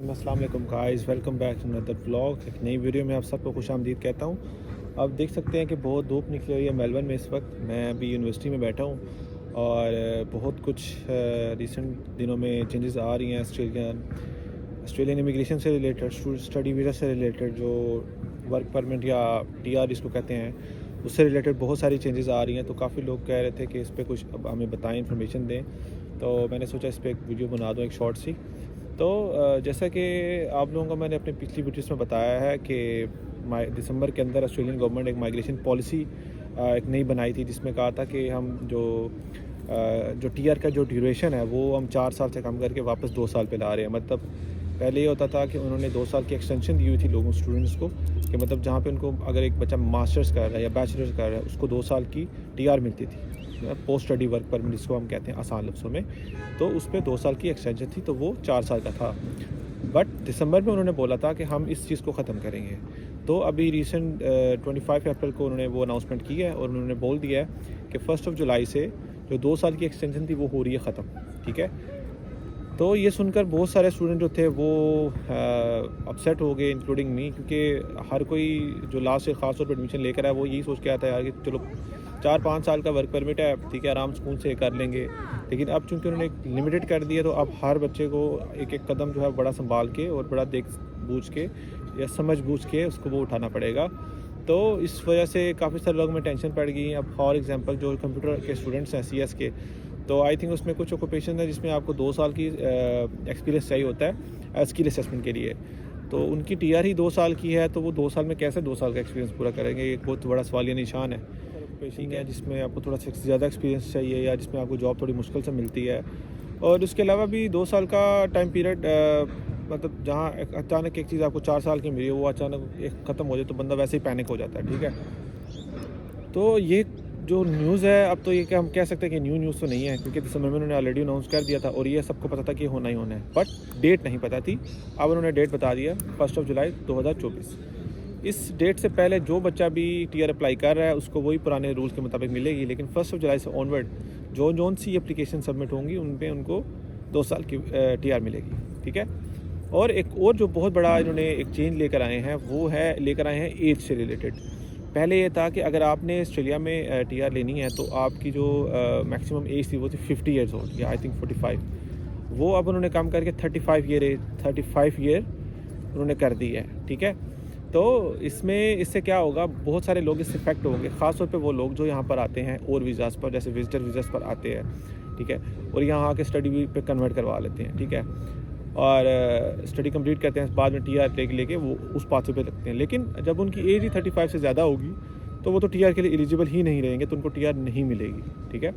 अस्सलाम वालेकुम guys, welcome back to another vlog. एक नई वीडियो में आप सबको खुशामदीद कहता हूँ। आप देख सकते हैं कि बहुत धूप निकली हुई है मेलबर्न में इस वक्त। मैं अभी यूनिवर्सिटी में बैठा हूँ और बहुत कुछ रिसेंट दिनों में चेंजेस आ रही हैं ऑस्ट्रेलियन इमिग्रेशन से रिलेटेड, स्टडी वीज़ा से रिलेटेड, जो वर्क परमिट या टीआर जिसको कहते हैं, उससे रिलेटेड बहुत सारी चेंजेस आ रही हैं। तो काफ़ी लोग कह रहे थे कि इस पर कुछ अब हमें बताएं, इन्फॉर्मेशन दें। तो मैंने सोचा इस पर एक वीडियो बना दूँ, एक शॉर्ट सी। तो जैसा कि आप लोगों को मैंने अपनी पिछली वीडियोस में बताया है कि दिसंबर के अंदर ऑस्ट्रेलियन गवर्नमेंट एक माइग्रेशन पॉलिसी एक नई बनाई थी, जिसमें कहा था कि हम जो टीआर का जो ड्यूरेशन है वो हम 4 साल से कम करके वापस 2 साल पे ला रहे हैं। मतलब पहले ये होता था कि उन्होंने 2 साल की एक्सटेंशन दी हुई थी लोगों स्टूडेंट्स को, कि मतलब जहाँ पे उनको अगर एक बच्चा मास्टर्स कर रहा है या बैचलर्स कर रहा है उसको 2 साल की टीआर मिलती थी, पोस्ट स्टडी वर्क परमिट जिसको हम कहते हैं आसान लफ्ज़ों में। तो उस पर 2 साल की एक्सटेंशन थी, तो वो 4 साल का था। बट दिसंबर में उन्होंने बोला था कि हम इस चीज़ को ख़त्म करेंगे। तो अभी रिसेंट 25 अप्रैल को उन्होंने वो अनाउंसमेंट की है और उन्होंने बोल दिया है कि 1 जुलाई से जो 2 साल की एक्सटेंशन थी वो हो रही है ख़त्म। ठीक है, तो ये सुनकर बहुत सारे स्टूडेंट जो थे वो अपसेट हो गए, इंक्लूडिंग मी, क्योंकि हर कोई जो लास्ट से ख़ास तौर पर एडमिशन लेकर आया वो यही सोच के आता है यार कि चलो 4-5 साल का वर्क परमिट है, ठीक है, आराम सुकून से कर लेंगे। लेकिन अब चूँकि उन्होंने लिमिटेड कर दिया, तो अब हर बच्चे को एक एक कदम जो है बड़ा संभाल के और बड़ा देख बूझ के या समझ बूझ के उसको वो उठाना पड़ेगा। तो इस वजह से काफ़ी सारे लोगों में टेंशन पड़ गई। अब फॉर एग्जांपल जो कंप्यूटर के स्टूडेंट्स हैं सीएस के, तो आई थिंक उसमें कुछ ऑक्यूपेशन है जिसमें आपको 2 साल की एक्सपीरियंस चाहिए होता है स्किल असेसमेंट के लिए। तो उनकी टीआर ही 2 साल की है, तो वो 2 साल में कैसे 2 साल का एक्सपीरियंस पूरा करेंगे? ये एक बहुत बड़ा सवालिया निशान है। पेशिंग है जिसमें आपको थोड़ा सा ज़्यादा एक्सपीरियंस चाहिए या जिसमें आपको जॉब थोड़ी मुश्किल से मिलती है। और उसके अलावा भी 2 साल का टाइम पीरियड, मतलब जहाँ अचानक एक चीज़ आपको 4 साल की मिली है वो अचानक एक ख़त्म हो जाए तो बंदा वैसे ही पैनिक हो जाता है। ठीक है, तो ये जो न्यूज़ है, अब तो ये कि हम कह सकते हैं कि न्यू न्यूज़ तो नहीं है, क्योंकि दिसंबर में उन्होंने ऑलरेडी अनाउंस कर दिया था और ये सबको पता था कि होना ही होना है, बट डेट नहीं पता थी। अब उन्होंने डेट बता दिया 1 जुलाई 2024। इस डेट से पहले जो बच्चा भी टीआर अप्लाई कर रहा है उसको वही पुराने रूल्स के मुताबिक मिलेगी, लेकिन 1 जुलाई से ऑनवर्ड जो सी एप्लीकेशन सबमिट होंगी उन पर उनको 2 साल की टीआर मिलेगी। ठीक है, और एक और जो बहुत बड़ा इन्होंने एक चेंज लेकर आए हैं एज से रिलेटेड। पहले ये था कि अगर आपने ऑस्ट्रेलिया में टीआर लेनी है तो आपकी जो मैक्सिमम एज थी वो थी 50 ईयर्स ओल्ड या आई थिंक 45। वो अब उन्होंने कम करके 35 ईयर उन्होंने कर दी है। ठीक है, तो इससे क्या होगा, बहुत सारे लोग इससे इफेक्ट होंगे, ख़ासतौर पे वो लोग जो यहाँ पर आते हैं और वीज़ाज़ पर, जैसे विजिटर वीज़ाज़ पर आते हैं। ठीक है, और यहाँ आके स्टडी पे कन्वर्ट करवा लेते हैं। ठीक है, और स्टडी कंप्लीट करते हैं, बाद में टीआर लेके वो उस पाथवे पे लगते हैं। लेकिन जब उनकी एज ही 35 से ज़्यादा होगी तो वो तो टीआर के लिए एलिजिबल ही नहीं रहेंगे, तो उनको टीआर नहीं मिलेगी। ठीक है,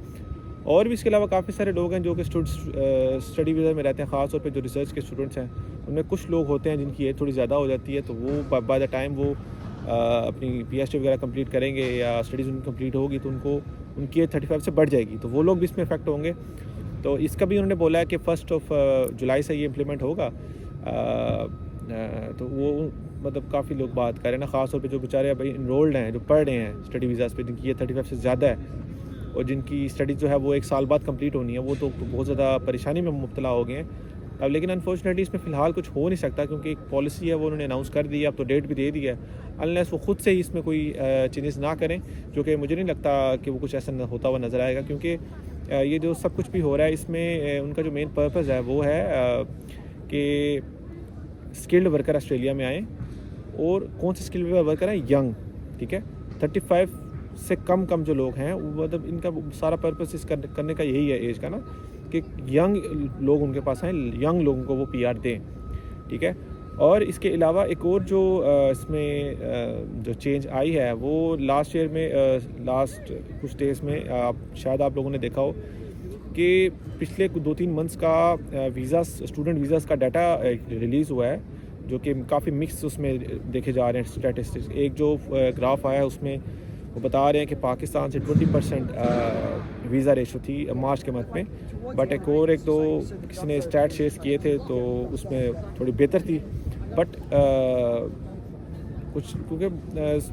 और भी इसके अलावा काफ़ी सारे लोग हैं जो कि स्टडी वीज़ा में रहते हैं, ख़ास तौर पे जो रिसर्च के स्टूडेंट्स हैं उनमें कुछ लोग होते हैं जिनकी एज थोड़ी ज़्यादा हो जाती है, तो वो बाय द टाइम वो अपनी पीएचडी वगैरह कंप्लीट करेंगे या स्टडीज़ उनकी कंप्लीट होगी तो उनकी एज 35 से बढ़ जाएगी, तो वो लोग भी इसमें इफेक्ट होंगे। तो इसका भी उन्होंने बोला है कि 1 जुलाई से ये इम्प्लीमेंट होगा। तो वो मतलब काफ़ी लोग बात कर रहे हैं ना, ख़ास तौर पे जो बेचारे अभी इनरोल्ड हैं, जो पढ़ रहे हैं स्टडी वीज़ाज़ पे, जिनकी ये 35 से ज़्यादा है और जिनकी स्टडी जो है वो 1 साल बाद कंप्लीट होनी है, वो तो बहुत ज़्यादा परेशानी में मुब्तला हो गए हैं अब। लेकिन अनफॉर्चुनेटली इसमें फ़िलहाल कुछ हो नहीं सकता, क्योंकि एक पॉलिसी है वो उन्होंने अनाउंस कर दी है, अब तो डेट भी दे दी है। अनलेस वो ख़ुद से ही इसमें कोई चेंजेस ना करें, जो कि मुझे नहीं लगता कि वो कुछ ऐसा होता हुआ नज़र आएगा, क्योंकि ये जो सब कुछ भी हो रहा है इसमें उनका जो मेन पर्पज़ है वो है कि स्किल्ड वर्कर ऑस्ट्रेलिया में आएँ। और कौन से स्किल्ड वर्कर हैं? यंग। ठीक है, 35 से कम जो लोग हैं, मतलब इनका सारा पर्पस इस करने का यही है एज का ना, कि यंग लोग उनके पास हैं, यंग लोगों को वो पीआर दें। ठीक है, और इसके अलावा एक और जो इसमें जो चेंज आई है वो लास्ट ईयर में लास्ट कुछ डेज़ में शायद आप लोगों ने देखा हो कि पिछले 2-3 मंथ्स का स्टूडेंट वीज़ाज़ का डाटा रिलीज़ हुआ है, जो कि काफ़ी मिक्स उसमें देखे जा रहे हैं स्टैटिस्टिक्स। एक जो ग्राफ आया है उसमें वो बता रहे हैं कि पाकिस्तान से 20% वीज़ा रेशो थी मार्च के मंथ में, बट एक दो किसी ने स्टैट शेयर किए थे तो उसमें थोड़ी बेहतर थी। बट कुछ क्योंकि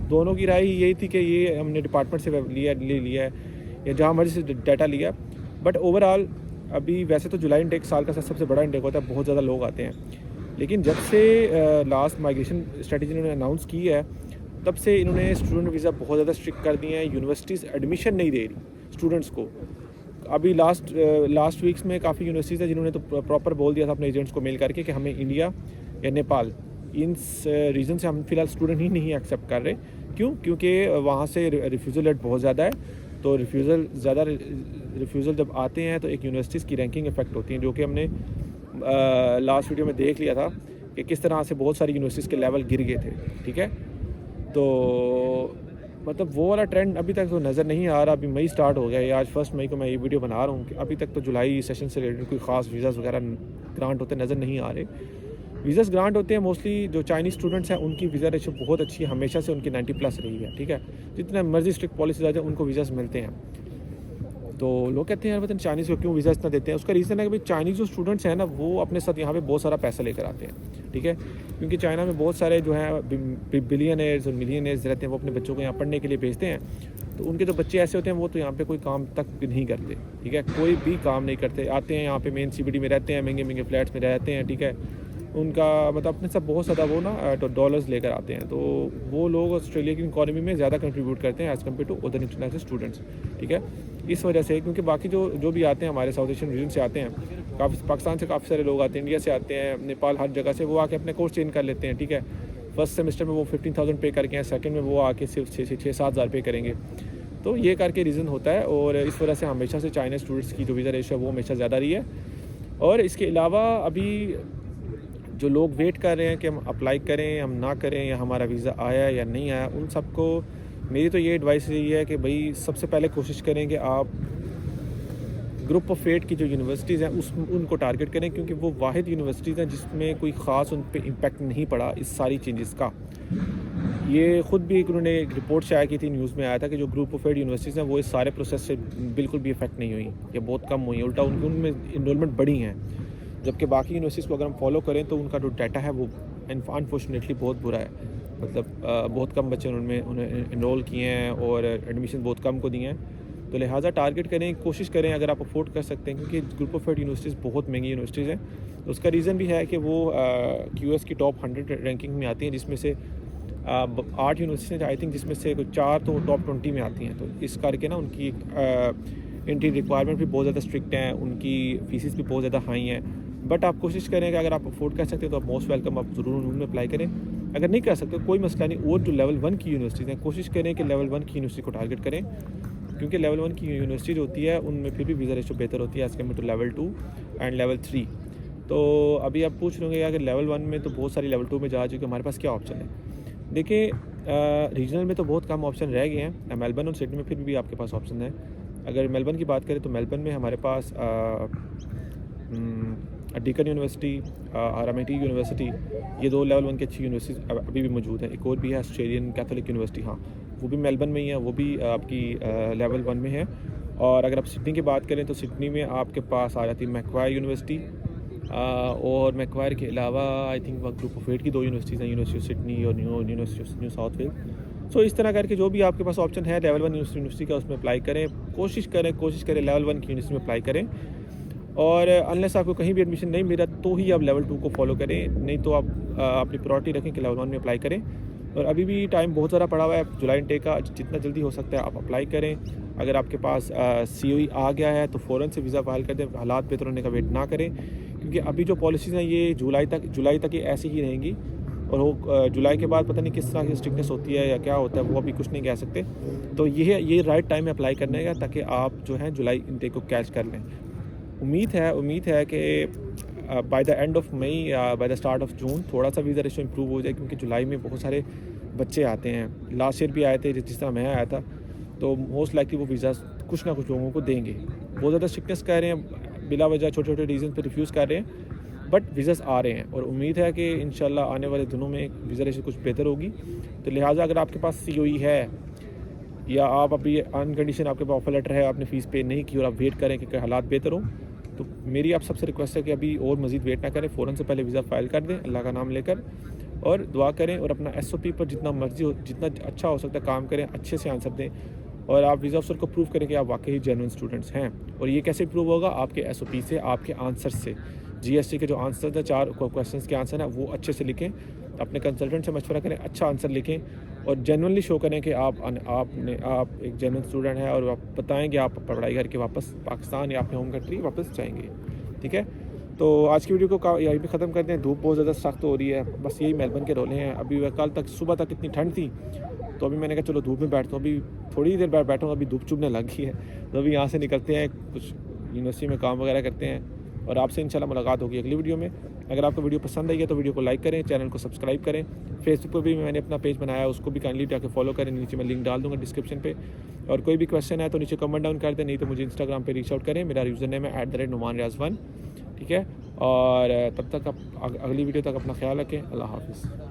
दोनों की राय यही थी कि ये हमने डिपार्टमेंट से ले लिया है या जहाँ मर्जी से डाटा लिया। बट ओवरऑल अभी वैसे तो जुलाई इंटेक साल का सबसे बड़ा इंटेक होता है, बहुत ज़्यादा लोग आते हैं, लेकिन जब से लास्ट माइग्रेशन स्ट्रेटजी इन्होंने अनाउंस की है, तब से इन्होंने स्टूडेंट वीज़ा बहुत ज़्यादा स्ट्रिक्ट कर दिए हैं। यूनिवर्सिटीज़ एडमिशन नहीं दे रही स्टूडेंट्स को। अभी लास्ट वीक्स में काफ़ी यूनिवर्सिटीज़ हैं जिन्होंने तो प्रॉपर बोल दिया था अपने एजेंट्स को मेल करके कि हमें इंडिया या नेपाल इन रीज़न से हम फ़िलहाल स्टूडेंट ही नहीं एक्सेप्ट कर रहे। क्यों? क्योंकि वहाँ से रिफ्यूज़ल रेट बहुत ज़्यादा है। तो रिफ्यूज़ल जब आते हैं तो एक यूनिवर्सिटीज़ की रैंकिंग इफेक्ट होती है, जो कि हमने लास्ट वीडियो में देख लिया था कि किस तरह से बहुत सारी यूनिवर्सिटीज़ के लेवल गिर गए थे। ठीक है, तो मतलब वो वाला ट्रेंड अभी तक तो नज़र नहीं आ रहा। अभी मई स्टार्ट हो गया है, आज 1 मई को मैं ये वीडियो बना रहा हूँ कि अभी तक तो जुलाई सेशन से रिलेटेड कोई ख़ास वीज़ाज़ वगैरह ग्रांट होते नज़र नहीं आ रहे। वीज़ाज़ ग्रांट होते हैं मोस्टली जो चाइनीज़ स्टूडेंट्स हैं, उनकी वीज़ा रेशो बहुत अच्छी है, हमेशा से उनकी 90+ रही है। ठीक है, जितना मर्जी स्ट्रिक्ट पॉलिसीज आ जाए उनको वीज़ाज़ मिलते हैं। तो लोग कहते हैं यार पता नहीं चाइनीज़ को क्यों वीज़ा इतना देते हैं। उसका रीज़न है कि भाई चाइनीज़ जो स्टूडेंट्स हैं ना, वो अपने साथ यहाँ पे बहुत सारा पैसा लेकर आते हैं। ठीक है, क्योंकि चाइना में बहुत सारे जो हैं बिलियनर्स और मिलियनर्स रहते हैं, वो अपने बच्चों को यहाँ पढ़ने के लिए भेजते हैं। तो उनके जो बच्चे ऐसे होते हैं वो तो यहाँ पे कोई काम तक नहीं करते। ठीक है, कोई भी काम नहीं करते, आते हैं यहाँ पे मेन CBD में रहते हैं, महंगे महंगे फ्लैट्स में रहते हैं। ठीक है, उनका मतलब अपने सब बहुत ज़्यादा वो ना डॉलर्स लेकर आते हैं। तो वो लोग ऑस्ट्रेलिया की इकॉनमी में ज़्यादा कंट्रीब्यूट करते हैं as compare to other international students. ठीक है, इस वजह से, क्योंकि बाकी जो भी आते हैं हमारे साउथ एशियन रीजन से आते हैं, काफ़ी पाकिस्तान से काफ़ी सारे लोग आते हैं, इंडिया से आते हैं, नेपाल, हर जगह से वो आके अपने कोर्स चेंज कर लेते हैं। ठीक है, फर्स्ट सेमेस्टर में वो 15,000 पे करके हैं, सेकंड में वो आके सिर्फ 6-7 हज़ार पे करेंगे। तो ये करके रीज़न होता है, और इस वजह से हमेशा से चाइना स्टूडेंट्स की जो वीज़ा रेशो है वो हमेशा ज़्यादा रही है। और इसके अलावा अभी जो लोग वेट कर रहे हैं कि हम अप्लाई करें, हम ना करें, या हमारा वीज़ा आया या नहीं आया, उन सबको मेरी तो ये एडवाइस यही है कि भाई सबसे पहले कोशिश करें कि आप ग्रुप ऑफ 8 की जो यूनिवर्सिटीज़ हैं उनको टारगेट करें, क्योंकि वो वाहिद यूनिवर्सिटीज़ हैं जिसमें कोई ख़ास उन पे इम्पेक्ट नहीं पड़ा इस सारी चेंजेस का। ये ख़ुद भी उन्होंने एक रिपोर्ट शाया की थी, न्यूज़ में आया था कि जो ग्रुप ऑफ 8 यूनिवर्सिटीज़ हैं वो इस सारे प्रोसेस से बिल्कुल भी इफेक्ट नहीं हुई या बहुत कम हुई, उल्टा उनमें इनरोलमेंट बढ़ी हैं। जबकि बाकी यूनिवर्सिटीज़ को अगर हम फॉलो करें तो उनका जो डाटा है वो अनफॉर्चुनेटली बहुत बुरा है। मतलब बहुत कम बच्चे उन्हें इनरोल किए हैं और एडमिशन बहुत कम को दिए हैं। तो लिहाजा टारगेट करें, कोशिश करें अगर आप अफोर्ड कर सकते हैं, क्योंकि ग्रुप ऑफ 8 यूनिवर्सिटीज़ बहुत महंगी यूनिवर्सिटीज़ हैं। तो उसका रीज़न भी है कि वो QS की टॉप 100 रैंकिंग में आती हैं, जिसमें से 8 यूनिवर्सिटीज़ आई थिंक, जिसमें से 4 तो टॉप 20 में आती हैं। तो इस करके ना उनकी एंट्री रिक्वायरमेंट भी बहुत ज़्यादा स्ट्रिक्ट हैं, उनकी फीसिस भी बहुत ज़्यादा हाई हैं। बट आप कोशिश करें कि अगर आप अफोर्ड कर सकते हैं तो आप मोस्ट वेलकम, आप ज़रूर उनमें अप्लाई करें। अगर नहीं कर सकते कोई मसला नहीं, और जो लेवल 1 की यूनिवर्सिटीज़ हैं कोशिश करें कि लेवल 1 की यूनिवर्सिटी को टारगेट करें, क्योंकि लेवल 1 की यूनिवर्सिटी जो होती है उनमें फिर भी वीज़ा रेशो बेहतर होती है as compare to level 2 and level 3। तो अभी आप पूछ रहे होंगे अगर लेवल 1 में तो बहुत सारी लेवल 2 में जा चुके, हमारे पास क्या ऑप्शन है। देखिए, रीजनल में तो बहुत कम ऑप्शन रह गए हैं, मेलबर्न और सिडनी में फिर भी आपके पास ऑप्शन है। अगर मेलबर्न की बात करें तो मेलबर्न में हमारे पास डीकन यूनिवर्सिटी, RMIT यूनिवर्सिटी, ये 2 लेवल 1 की अच्छी यूनिवर्सिटी अभी भी मौजूद है। एक और भी है ऑस्ट्रेलियन कैथोलिक यूनिवर्सिटी, हाँ वो भी मेलबर्न में ही है, वो भी आपकी लेवल 1 में है। और अगर आप सिडनी की बात करें तो सिडनी में आपके पास आ जाती है मैक्वायर यूनिवर्सिटी, और मैक्वायर के अलावा आई थिंक ग्रुप ऑफ 8 की 2 यूनिवर्सिटीज़ हैं, यूनिवर्सिटी ऑफ सिडनी और university of New South Wales. So इस तरह करके जो भी आपके पास ऑप्शन है लेवल 1 यूनिवर्सिटी का, उसमें अप्लाई करें। कोशिश करें लेवल 1 की यूनिवर्सिटी में अप्लाई करें। और अनलेस आपको कहीं भी एडमिशन नहीं मिला तो ही आप लेवल 2 को फॉलो करें, नहीं तो आप अपनी प्रायोरिटी रखें कि लेवल 1 में अप्लाई करें। और अभी भी टाइम बहुत ज़्यादा पड़ा हुआ है, जुलाई इनटेक का, जितना जल्दी हो सकता है आप अप्लाई करें। अगर आपके पास COE आ गया है तो फ़ौरन से वीज़ा फाइल कर दें, हालात बेहतर होने का वेट ना करें, क्योंकि अभी जो पॉलिसीज़ हैं ये जुलाई तक ये ऐसी ही रहेंगी। और वो जुलाई के बाद पता नहीं किस तरह की स्ट्रिक्टनेस होती है या क्या होता है, वो अभी कुछ नहीं कह सकते। तो ये राइट टाइम है अप्लाई करने का, ताकि आप जो है जुलाई इनटेक को कैच कर लें। उम्मीद है कि by the end of May या by the start of June थोड़ा सा वीज़ा रेशो इंप्रूव हो जाए, क्योंकि जुलाई में बहुत सारे बच्चे आते हैं। लास्ट ईयर भी आए थे जिस तरह मैं आया था, तो मोस्ट लाइकली वो वीज़ा कुछ ना कुछ लोगों को देंगे। बहुत ज़्यादा स्ट्रिक्टनेस कर रहे हैं, बिला वजह छोटे छोटे रीज़न पर रिफ्यूज़ कर रहे हैं, बट वीज़ास आ रहे हैं। और उम्मीद है कि इंशाल्लाह आने वाले दिनों में वीज़ा रेशो कुछ बेहतर होगी। तो लिहाजा अगर आपके पास COE है या आप अभी अनकंडीशन आपके पास ऑफर लेटर है, आपने फ़ीस पे नहीं की और आप वेट करें कि हालात बेहतर हो, तो मेरी आप सबसे रिक्वेस्ट है कि अभी और मज़ीद वेट ना करें, फ़ौरन से पहले वीज़ा फाइल कर दें अल्लाह का नाम लेकर, और दुआ करें और अपना SOP पर जितना मर्जी हो, जितना अच्छा हो सकता है काम करें, अच्छे से आंसर दें, और आप वीज़ा अफसर को प्रूव करें कि आप वाकई जेन्युइन स्टूडेंट्स हैं। और ये कैसे प्रूव होगा? आपके SOP से, आपके आंसर से, GST के जो आंसर हैं, 4 क्वेश्चंस के आंसर हैं, वो अच्छे से लिखें, अपने कंसल्टेंट से मशवरा करें, अच्छा आंसर लिखें और जेन्युइनली शो करें कि आप एक जेन्युइन स्टूडेंट हैं और आप बताएं कि आप पढ़ाई करके वापस पाकिस्तान या अपने होम कंट्री वापस जाएंगे। ठीक है, तो आज की वीडियो को यहीं पे ख़त्म करते हैं। धूप बहुत ज़्यादा सख्त हो रही है, बस यही मेलबर्न के रोले हैं। अभी कल तक सुबह तक इतनी ठंड थी, तो अभी मैंने कहा चलो धूप में बैठता हूँ, अभी थोड़ी देर बाद बैठा हूँ, अभी धूप चुभने लग गई है। तो अभी यहाँ से निकलते हैं, कुछ यूनिवर्सिटी में काम वगैरह करते हैं और आपसे इंशाल्लाह मुलाकात होगी अगली वीडियो में। अगर आपको वीडियो पसंद आई है तो वीडियो को लाइक करें, चैनल को सब्सक्राइब करें। फेसबुक पर भी मैंने अपना पेज बनाया है, उसको भी काइंडली जाके फॉलो करें, नीचे मैं लिंक डाल दूँगा डिस्क्रिप्शन पे। और कोई भी क्वेश्चन है तो नीचे कमेंट डाउन कर दें, नहीं तो मुझे इंस्टाग्राम पे रीच आउट करें, मेरा यूज़र नेम है @numan riaz1। ठीक है, और तब तक आप अगली वीडियो तक अपना ख्याल रखें। अल्लाह हाफ़िज़।